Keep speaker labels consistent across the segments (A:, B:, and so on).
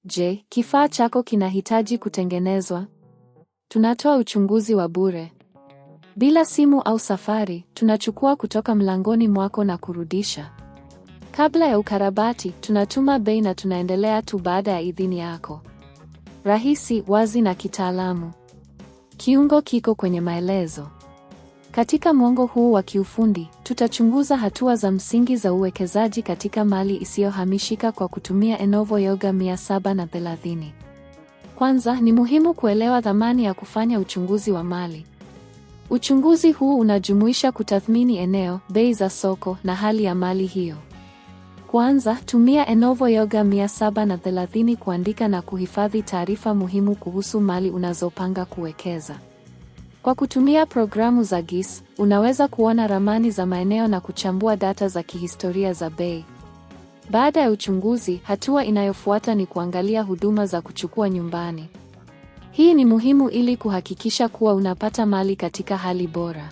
A: Je, kifaa chako kinahitaji kutengenezwa? Tunatoa uchunguzi wa bure. Bila simu au safari, tunachukua kutoka mlangoni mwako na kurudisha. Kabla ya ukarabati, tunatuma bei na tunaendelea tu baada ya idhini yako. Rahisi, wazi na kitaalamu. Kiungo kiko kwenye maelezo. Katika mwongo huu wa kiufundi, tutachunguza hatua za msingi za uwekezaji katika mali isiyohamishika kwa kutumia Enova Yoga 730. Kwanza, ni muhimu kuelewa thamani ya kufanya uchunguzi wa mali. Uchunguzi huu unajumuisha kutathmini eneo, bei za soko na hali ya mali hiyo. Kwanza, tumia Enova Yoga 730 kuandika na kuhifadhi taarifa muhimu kuhusu mali unazopanga kuwekeza. Kwa kutumia programu za GIS, unaweza kuona ramani za maeneo na kuchambua data za kihistoria za bei. Baada ya uchunguzi, hatua inayofuata ni kuangalia huduma za kuchukua nyumbani. Hii ni muhimu ili kuhakikisha kuwa unapata mali katika hali bora.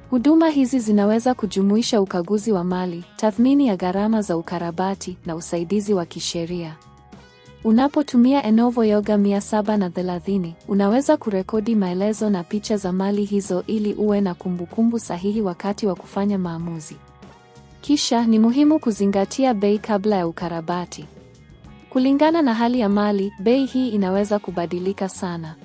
A: Huduma hizi zinaweza kujumuisha ukaguzi wa mali, tathmini ya gharama za ukarabati na usaidizi wa kisheria. Unapotumia Enova Yoga 730, unaweza kurekodi maelezo na picha za mali hizo ili uwe na kumbukumbu sahihi wakati wa kufanya maamuzi. Kisha ni muhimu kuzingatia bei kabla ya ukarabati. Kulingana na hali ya mali, bei hii inaweza kubadilika sana.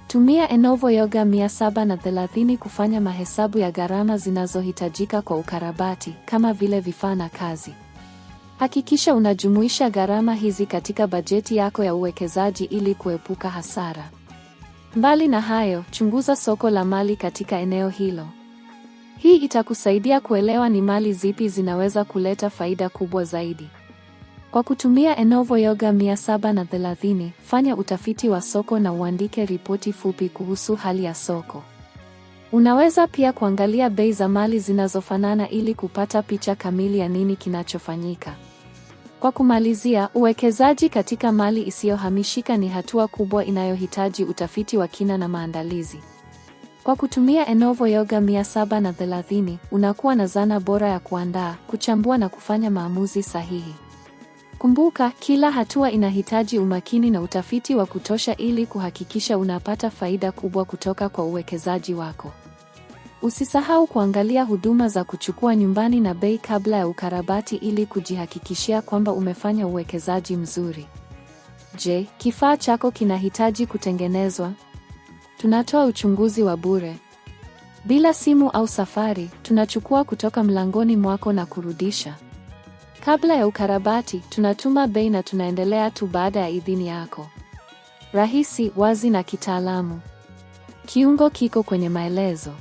A: Tumia Enova Yoga 730 kufanya mahesabu ya gharama zinazohitajika kwa ukarabati, kama vile vifaa na kazi. Hakikisha unajumuisha gharama hizi katika bajeti yako ya uwekezaji ili kuepuka hasara. Mbali na hayo, chunguza soko la mali katika eneo hilo. Hii itakusaidia kuelewa ni mali zipi zinaweza kuleta faida kubwa zaidi. Kwa kutumia Enova Yoga 730, fanya utafiti wa soko na uandike ripoti fupi kuhusu hali ya soko. Unaweza pia kuangalia bei za mali zinazofanana ili kupata picha kamili ya nini kinachofanyika. Kwa kumalizia, uwekezaji katika mali isiyohamishika ni hatua kubwa inayohitaji utafiti wa kina na maandalizi. Kwa kutumia Enova Yoga 730, unakuwa na zana bora ya kuandaa, kuchambua na kufanya maamuzi sahihi. Kumbuka, kila hatua inahitaji umakini na utafiti wa kutosha ili kuhakikisha unapata faida kubwa kutoka kwa uwekezaji wako. Usisahau kuangalia huduma za kuchukua nyumbani na bei kabla ya ukarabati ili kujihakikishia kwamba umefanya uwekezaji mzuri. Je, kifaa chako kinahitaji kutengenezwa? Tunatoa uchunguzi wa bure. Bila simu au safari, tunachukua kutoka mlangoni mwako na kurudisha. Kabla ya ukarabati, tunatuma bei na tunaendelea tu baada ya idhini yako. Rahisi, wazi na kitaalamu. Kiungo kiko kwenye maelezo.